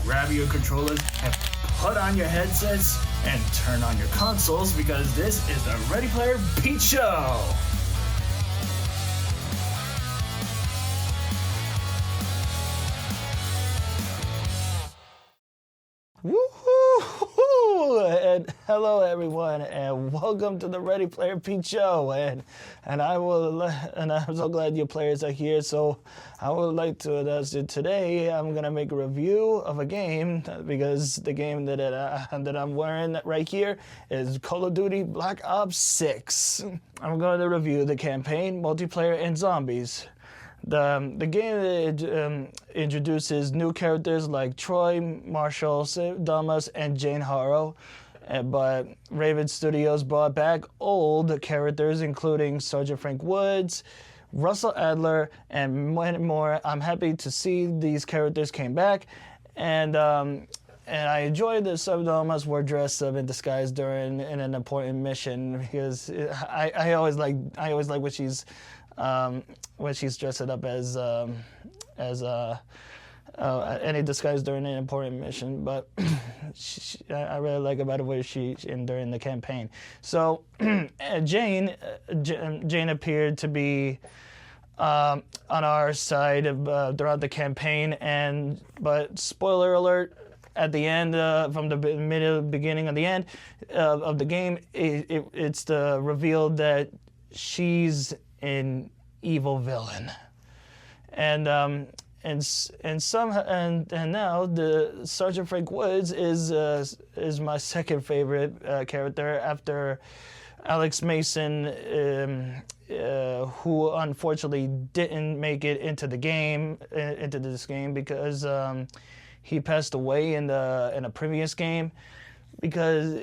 grab your controllers and put on your headsets and turn on your consoles because this is the Ready Player Pete Show. Woohoo! And hello everyone, and welcome to the Ready Player Pete Show. And I'm so glad you players are here. So I would like to announce that today I'm gonna make a review of a game because the game that I'm wearing right here is Call of Duty Black Ops 6. I'm going to review the campaign, multiplayer, and zombies. The game introduces new characters like Troy, Marshall, Damas, and Jane Harrow, but Raven Studios brought back old characters including Sergeant Frank Woods, Russell Adler, and more. I'm happy to see these characters came back, and I enjoyed that some Damas were dressed up in disguise during an important mission because I always like when she's dressed up as any disguise during an important mission, but I really like about the way she's in during the campaign. So Jane appeared to be on our side throughout the campaign, but spoiler alert. At the end, from the beginning of the end of the game, it's the reveal that she's an evil villain, and now the Sergeant Frank Woods is my second favorite character after Alex Mason, who unfortunately didn't make it into this game because he passed away in a previous game because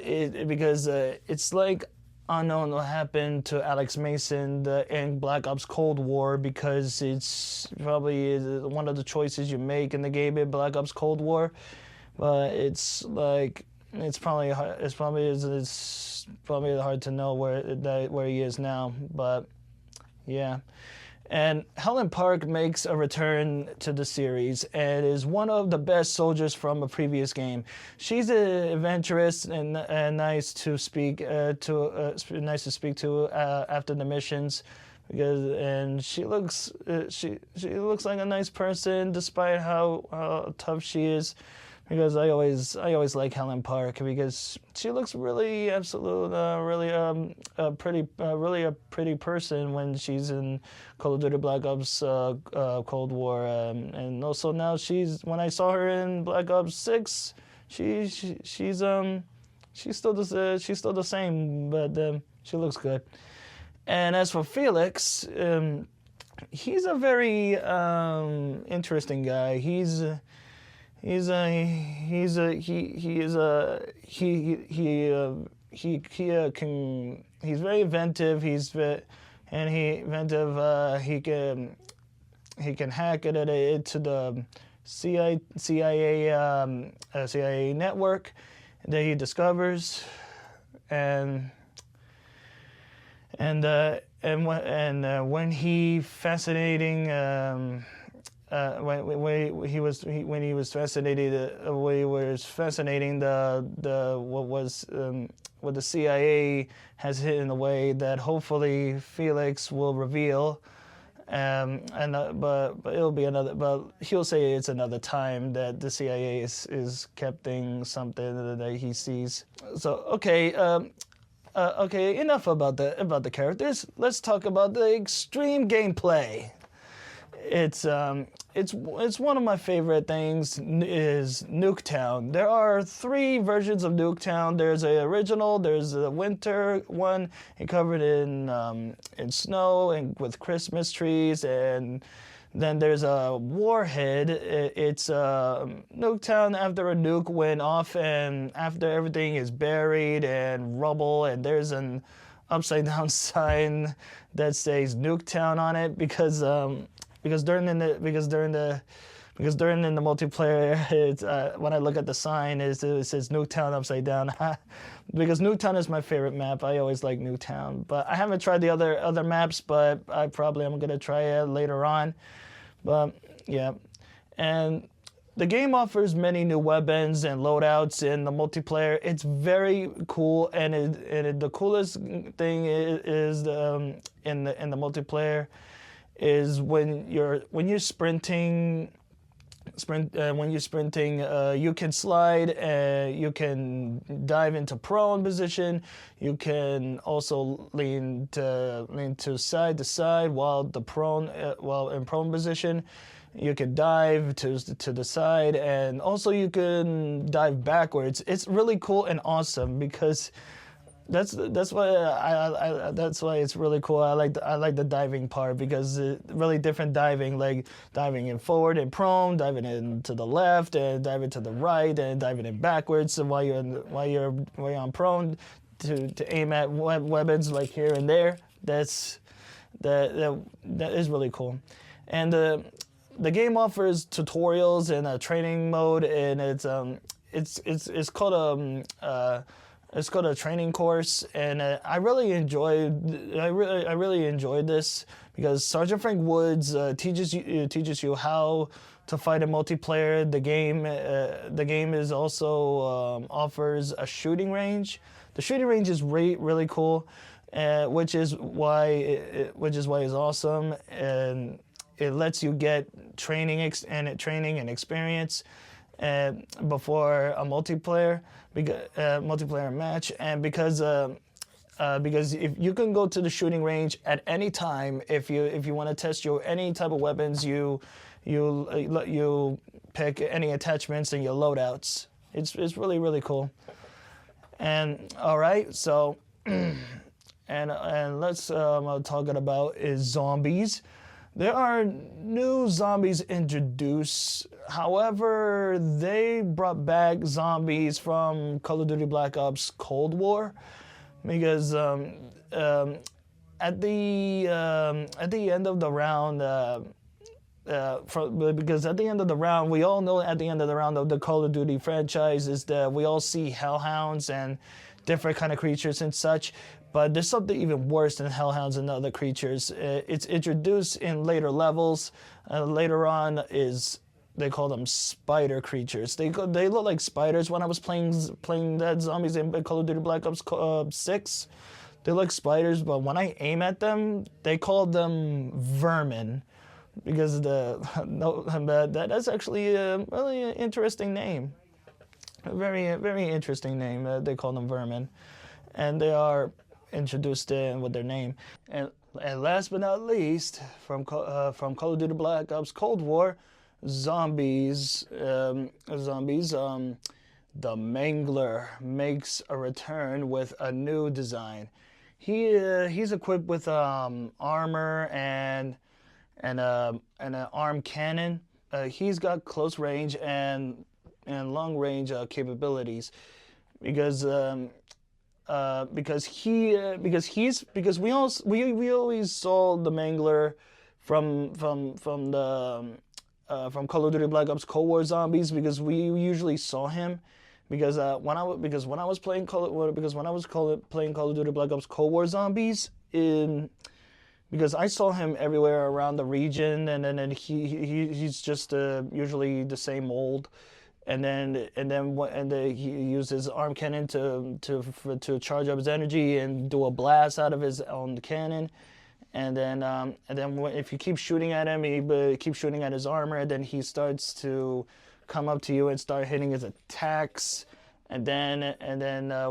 it's like unknown what happened to Alex Mason in Black Ops Cold War because it's probably one of the choices you make in the game in Black Ops Cold War, but it's probably hard to know where he is now, but yeah. And Helen Park makes a return to the series and is one of the best soldiers from a previous game. She's adventurous and nice to speak to after the missions, and she looks like a nice person despite how tough she is. Because I always like Helen Park because she looks really a pretty person when she's in Call of Duty Black Ops Cold War, and also now when I saw her in Black Ops 6, she's still the same, but she looks good. And as for Felix, he's a very interesting guy. He's very inventive. He can hack it to the CIA network that he discovers, and when he fascinating. When he was fascinating what the CIA has hidden away that hopefully Felix will reveal, but he'll say it's another time that the CIA is keeping something that he sees. So okay, enough about the characters. Let's talk about the extreme gameplay. It's one of my favorite things is Nuketown. There are 3 versions of Nuketown. There's a original, there's a winter one, covered in snow and with Christmas trees, and then there's a Warhead. It's Nuketown after a nuke went off and after everything is buried and rubble, and there's an upside down sign that says Nuketown on it because during the multiplayer, it's, when I look at the sign, it says Nuketown upside down. Because Nuketown is my favorite map. I always like Nuketown, but I haven't tried the other maps. But I probably am gonna try it later on. But yeah, and the game offers many new weapons and loadouts in the multiplayer. It's very cool, and the coolest thing is in the multiplayer is when you're sprinting. When you're sprinting, you can slide, you can dive into prone position. You can also lean to side to side while in prone position. You can dive to the side, and also you can dive backwards. It's really cool and awesome because that's why it's really cool. I like the diving part because really different diving, like diving in forward and prone, diving in to the left and diving to the right and diving in backwards. So while you're on prone to aim at weapons like here and there. That is really cool. And the game offers tutorials and a training mode, and it's called a training course, and I really enjoyed this because Sergeant Frank Woods teaches you how to fight in multiplayer. The game is also offers a shooting range. The shooting range is really cool, which is why it's awesome, and it lets you get training and experience before a multiplayer match, and because if you can go to the shooting range at any time, if you want to test any type of weapons, you pick any attachments and your loadouts. It's really cool. And all right, so and let's talk about is zombies. There are new zombies introduced. However, they brought back zombies from Call of Duty Black Ops Cold War because at the end of the round, because at the end of the round, we all know at the end of the round of the Call of Duty franchise is that we all see hellhounds and different kind of creatures and such. But there's something even worse than hellhounds and other creatures. It's introduced in later levels. Later on they call them spider creatures. They look like spiders. When I was playing that zombies in Call of Duty Black Ops 6, they look spiders. But when I aim at them, they call them vermin, because that's actually a really interesting name. A very interesting name. They call them vermin, and they are introduced in with their name. And last but not least, from Call of Duty Black Ops Cold War, zombies. The Mangler makes a return with a new design. He's equipped with armor and an arm cannon. He's got close range and long range capabilities because we always saw the Mangler from Call of Duty Black Ops Cold War zombies, because we usually saw him when I was playing Call of Duty Black Ops Cold War zombies, because I saw him everywhere around the region, and then he's just usually the same mold. And then he used his arm cannon to charge up his energy and do a blast out of his own cannon, and then if you keep shooting at him, he keeps shooting at his armor, then he starts to come up to you and start hitting his attacks, and then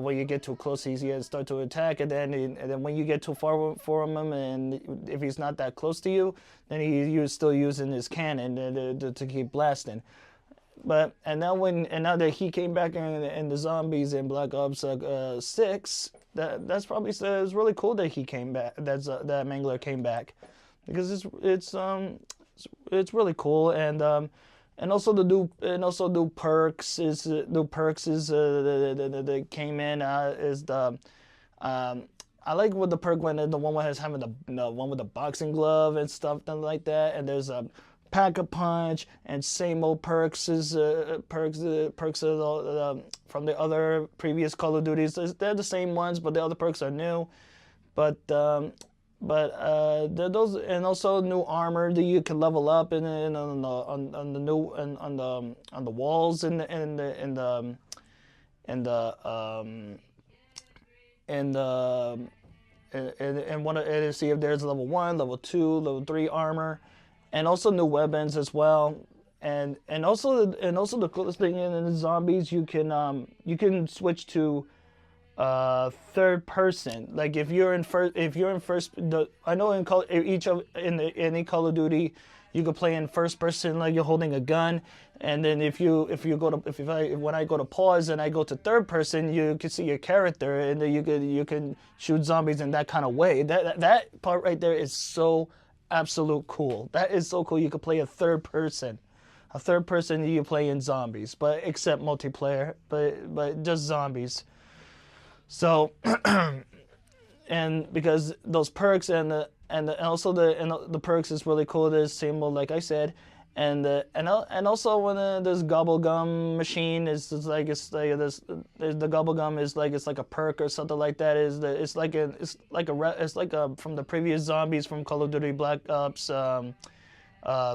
when you get too close, he's gonna start to attack, and then when you get too far from him, and if he's not that close to you, then he's still using his cannon to keep blasting. But now that he came back in the zombies in Black Ops 6, that's probably it's really cool that he came back. That Mangler came back, because it's really cool, and also the new perks that came in is the I like what the perk went in, the one with having the one with the boxing glove and stuff like that, and there's a Pack-a-Punch and same old perks from the other previous Call of Duties. They're the same ones, but the other perks are new. But those, and also new armor that you can level up and on the new and on the walls and want to see if there's level 1, level 2, level 3 armor, and also new weapons as well. And also the coolest thing in the zombies, you can switch to third person. Like if you're in first, I know in any Call of Duty, you could play in first person, like you're holding a gun, and then when I go to pause and I go to third person, you can see your character, and then you can shoot zombies in that kind of way. That part right there is so absolute cool. That is so cool. You could play a third person you play in zombies, but except multiplayer, but just zombies. So, and because those perks and also the perks is really cool. There's same mode, like I said, and also when this gobble gum machine is like the gobble gum is like it's like a perk or something like that. It's like from the previous zombies from Call of Duty Black Ops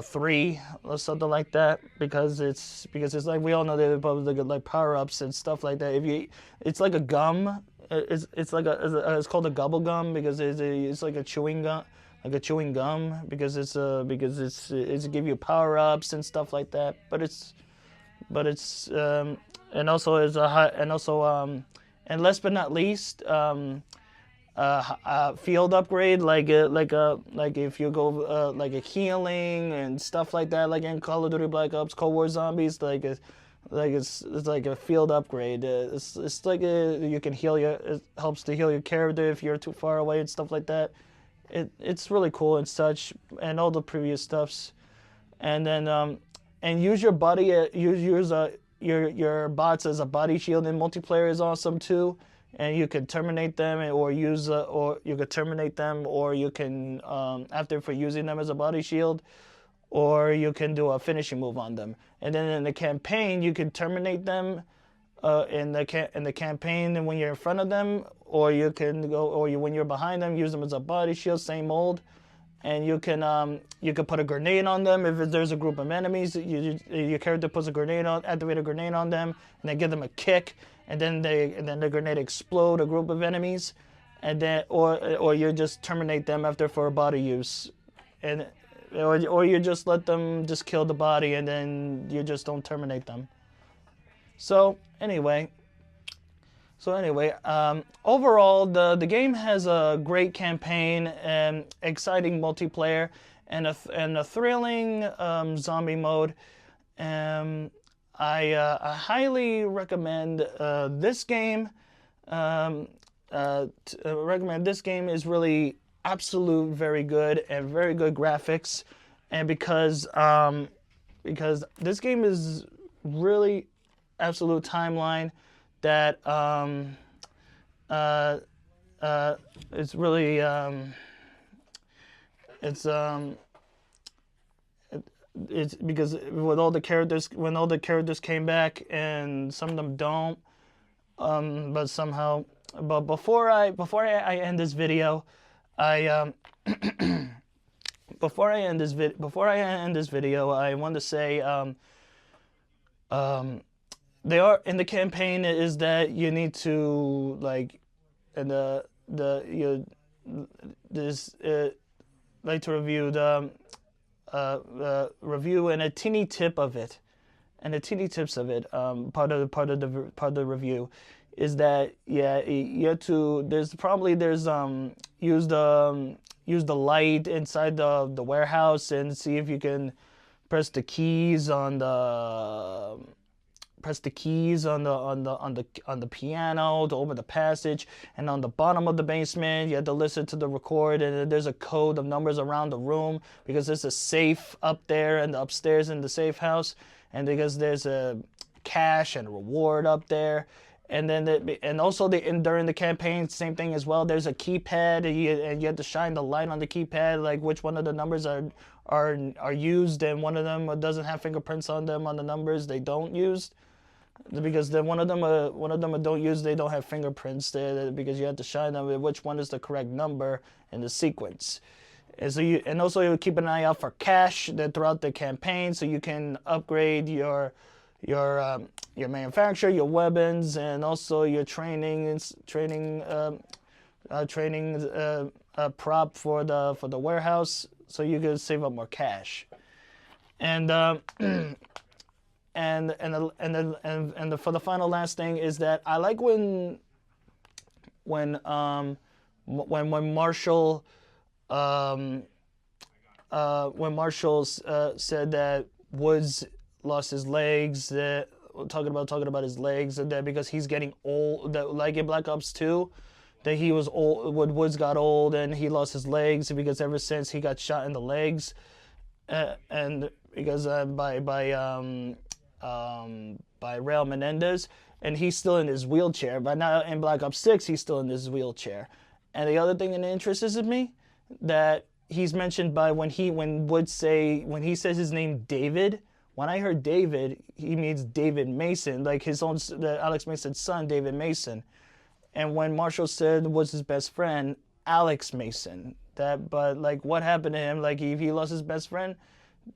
3 or something like that, because it's like we all know they're probably like power ups and stuff like that. It's like a gum. It's called a gobble gum because it's like a chewing gum, because it's give you power ups and stuff like that. And also and last but not least, field upgrade, like if you go like a healing and stuff like that, like in Call of Duty Black Ops Cold War Zombies, it's like a field upgrade. It's like you can heal it helps to heal your character if you're too far away and stuff like that. It's really cool and such, and all the previous stuffs. And then and use your body use your bots as a body shield in multiplayer is awesome too. And you can terminate them, or you could terminate them, or you can for using them as a body shield, or you can do a finishing move on them. And then in the campaign, you can terminate them in the campaign, and when you're in front of them, or you can when you're behind them, use them as a body shield, same mold. And you can put a grenade on them if there's a group of enemies. Your character puts activate a grenade on them, and then give them a kick, and then the grenade explode a group of enemies, and then or you just terminate them for a body use, or you just let them just kill the body, and then you just don't terminate them. So anyway, overall, the game has a great campaign and exciting multiplayer and a thrilling zombie mode. I highly recommend this game. Recommend this game is really absolute very good and very good graphics, and because this game is really absolute timeline that it's really it's because with all the characters, when all the characters came back and some of them don't, but somehow, but before I end this video, before I end this video, I want to say they are in the campaign is that you need to like, and like to review the review and a teeny tip of it, and the teeny tips of it. Part of the review is that you have to use the light inside the warehouse and see if you can press the keys on the piano to open the passage, and on the bottom of the basement you have to listen to the record, and there's a code of numbers around the room because there's a safe up there and upstairs in the safe house, and because there's a cash and reward up there. And then during the campaign, same thing as well. There's a keypad, and you have to shine the light on the keypad, like which one of the numbers are used, and one of them doesn't have fingerprints on them on the numbers they don't use. because then one of them they don't have fingerprints there because you have to shine them with which one is the correct number in the sequence. And so also you keep an eye out for cash that throughout the campaign, so you can upgrade your manufacturer, your weapons, and also your training prop for the warehouse, so you can save up more cash. And for the final last thing is that I like when Marshall said that Woods lost his legs, that talking about his legs, and that because he's getting old, that like in Black Ops 2, that he was old, when Woods got old and he lost his legs because ever since he got shot in the legs, and because by Raul Menendez, and he's still in his wheelchair. But now in Black Ops 6, he's still in his wheelchair. And the other thing that interests me, that he's mentioned by when he says his name David. When I heard David, he means David Mason, like his own, Alex Mason's son, David Mason. And when Marshall said was his best friend, Alex Mason. But like what happened to him? Like if he lost his best friend,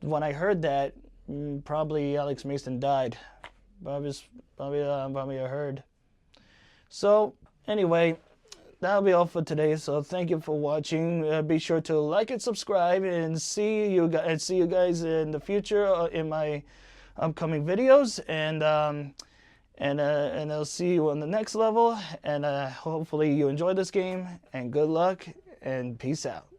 when I heard that, probably Alex Mason died. Probably I heard. So anyway, that'll be all for today. So thank you for watching. Be sure to like and subscribe, and see you guys in the future in my upcoming videos. And I'll see you on the next level. And hopefully you enjoy this game. And good luck. And peace out.